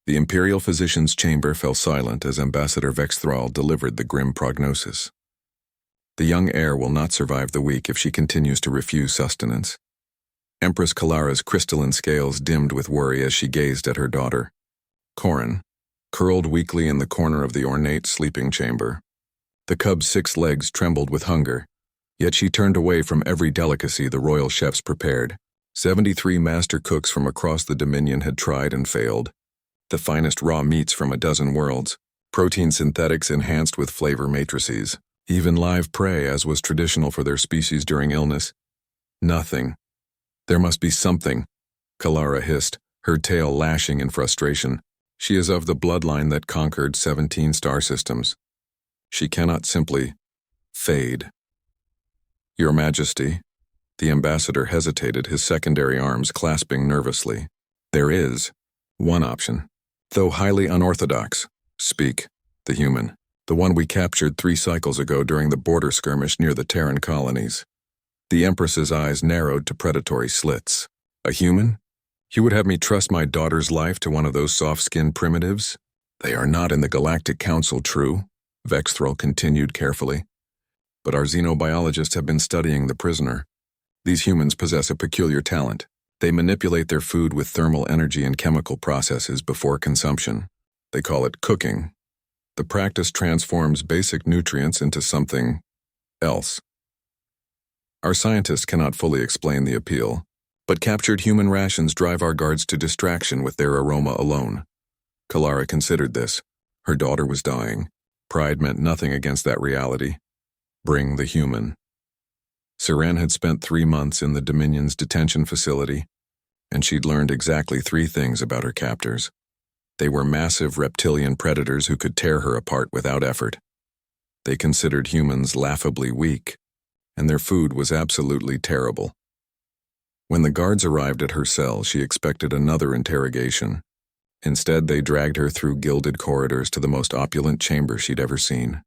The Imperial Physician's chamber fell silent as Ambassador Vexthral delivered the grim prognosis. The young heir will not survive the week if she continues to refuse sustenance. Empress Kalara's crystalline scales dimmed with worry as she gazed at her daughter. Corin, curled weakly in the corner of the ornate sleeping chamber. The cub's 6 legs trembled with hunger, yet she turned away from every delicacy the royal chefs prepared. 73 master cooks from across the Dominion had tried and failed. The finest raw meats from a dozen worlds, protein synthetics enhanced with flavor matrices, even live prey as was traditional for their species during illness. Nothing. There must be something, Kalara hissed, her tail lashing in frustration. She is of the bloodline that conquered 17 star systems. She cannot simply fade. Your Majesty, the ambassador hesitated, his secondary arms clasping nervously. There is one option, though highly unorthodox. Speak, the human, the one we captured 3 cycles ago during the border skirmish near the Terran colonies. The Empress's eyes narrowed to predatory slits. A human? You would have me trust my daughter's life to one of those soft-skinned primitives? They are not in the Galactic Council, true, Vexthral continued carefully. But our xenobiologists have been studying the prisoner. These humans possess a peculiar talent. They manipulate their food with thermal energy and chemical processes before consumption. They call it cooking. The practice transforms basic nutrients into something else. Our scientists cannot fully explain the appeal, but captured human rations drive our guards to distraction with their aroma alone. Kalara considered this. Her daughter was dying. Pride meant nothing against that reality. Bring the human. Siren had spent 3 months in the Dominion's detention facility, and she'd learned exactly 3 things about her captors. They were massive reptilian predators who could tear her apart without effort. They considered humans laughably weak, and their food was absolutely terrible. When the guards arrived at her cell, she expected another interrogation. Instead, they dragged her through gilded corridors to the most opulent chamber she'd ever seen.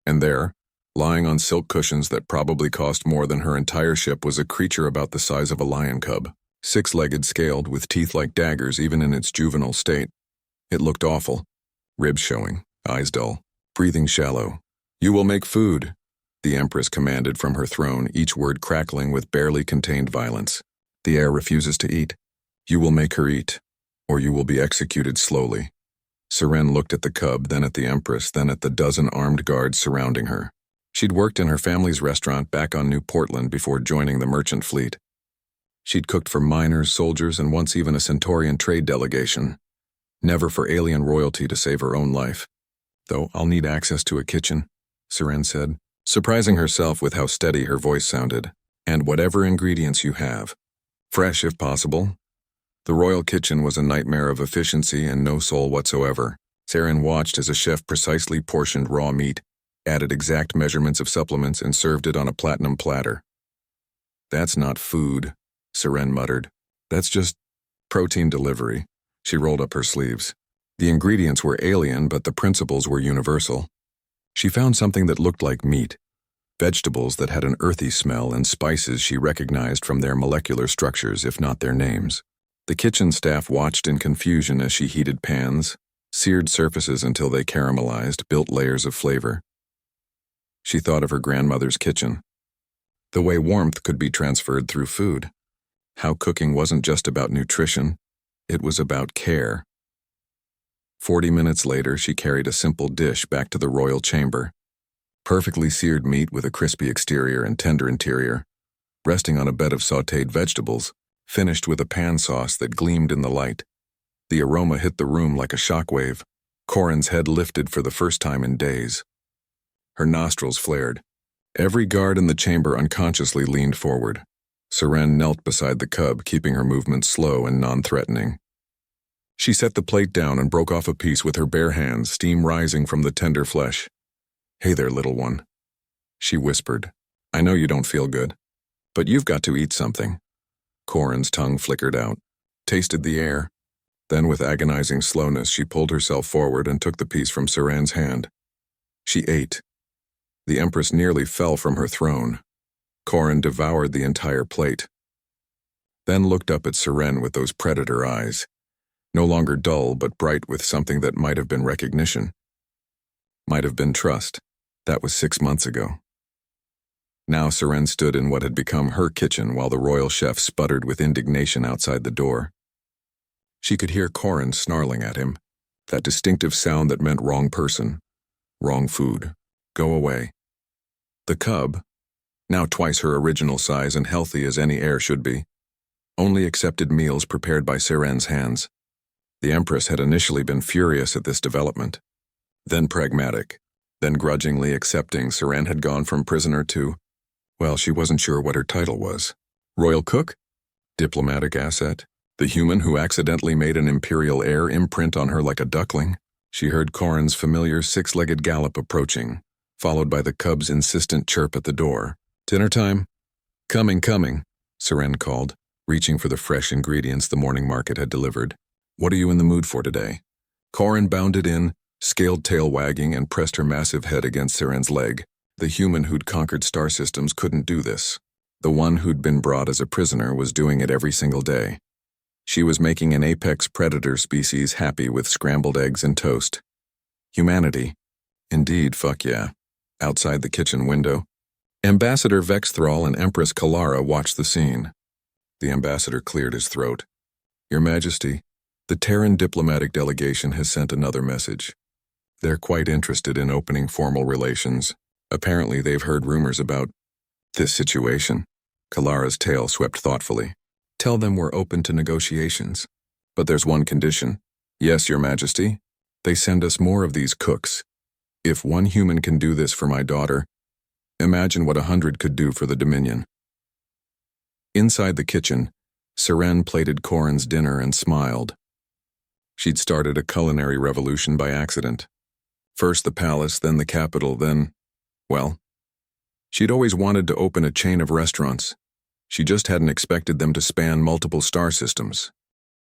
And there, lying on silk cushions that probably cost more than her entire ship, was a creature about the size of a lion cub, 6-legged, scaled, with teeth like daggers even in its juvenile state. It looked awful. Ribs showing, eyes dull, breathing shallow. You will make food, the Empress commanded from her throne, each word crackling with barely contained violence. The heir refuses to eat. You will make her eat, or you will be executed slowly. Siren looked at the cub, then at the Empress, then at the dozen armed guards surrounding her. She'd worked in her family's restaurant back on New Portland before joining the merchant fleet. She'd cooked for miners, soldiers, and once even a Centaurian trade delegation. Never for alien royalty to save her own life. Though I'll need access to a kitchen, Siren said, surprising herself with how steady her voice sounded. And whatever ingredients you have. Fresh if possible. The royal kitchen was a nightmare of efficiency and no soul whatsoever. Siren watched as a chef precisely portioned raw meat, added exact measurements of supplements, and served it on a platinum platter. That's not food, Siren muttered. That's just protein delivery. She rolled up her sleeves. The ingredients were alien, but the principles were universal. She found something that looked like meat, vegetables that had an earthy smell, and spices she recognized from their molecular structures, if not their names. The kitchen staff watched in confusion as she heated pans, seared surfaces until they caramelized, built layers of flavor. She thought of her grandmother's kitchen. The way warmth could be transferred through food. How cooking wasn't just about nutrition, it was about care. 40 minutes later, she carried a simple dish back to the royal chamber. Perfectly seared meat with a crispy exterior and tender interior, resting on a bed of sautéed vegetables, finished with a pan sauce that gleamed in the light. The aroma hit the room like a shockwave. Corin's head lifted for the first time in days. Her nostrils flared. Every guard in the chamber unconsciously leaned forward. Siren knelt beside the cub, keeping her movements slow and non-threatening. She set the plate down and broke off a piece with her bare hands, steam rising from the tender flesh. Hey there, little one, she whispered. I know you don't feel good, but you've got to eat something. Corin's tongue flickered out, tasted the air. Then with agonizing slowness, she pulled herself forward and took the piece from Siren's hand. She ate. The Empress nearly fell from her throne. Corin devoured the entire plate, then looked up at Siren with those predator eyes. no longer dull but bright with something that might have been recognition. Might have been trust. That was 6 months ago. Now Seren stood in what had become her kitchen while the royal chef sputtered with indignation outside the door. She could hear Corin snarling at him, that distinctive sound that meant wrong person, wrong food, go away. The cub, now twice her original size and healthy as any heir should be, only accepted meals prepared by Seren's hands. The Empress had initially been furious at this development, then pragmatic, then grudgingly accepting Seren had gone from prisoner to, well, she wasn't sure what her title was. Royal cook? Diplomatic asset? The human who accidentally made an imperial heir imprint on her like a duckling? She heard Corin's familiar six-legged gallop approaching, followed by the cub's insistent chirp at the door. Dinner time? Coming, Seren called, reaching for the fresh ingredients the morning market had delivered. What are you in the mood for today? Corin bounded in, scaled tail wagging, and pressed her massive head against Seren's leg. The human who'd conquered star systems couldn't do this. The one who'd been brought as a prisoner was doing it every single day. She was making an apex predator species happy with scrambled eggs and toast. Humanity. Indeed, fuck yeah. Outside the kitchen window, Ambassador Vexthral and Empress Kalara watched the scene. The ambassador cleared his throat. Your Majesty, the Terran diplomatic delegation has sent another message. They're quite interested in opening formal relations. Apparently they've heard rumors about this situation. Kalara's tail swept thoughtfully. Tell them we're open to negotiations. But there's one condition. Yes, Your Majesty. They send us more of these cooks. If one human can do this for my daughter, imagine what 100 could do for the Dominion. Inside the kitchen, Seren plated Corin's dinner and smiled. She'd started a culinary revolution by accident. First the palace, then the capital, then, well, she'd always wanted to open a chain of restaurants. She just hadn't expected them to span multiple star systems.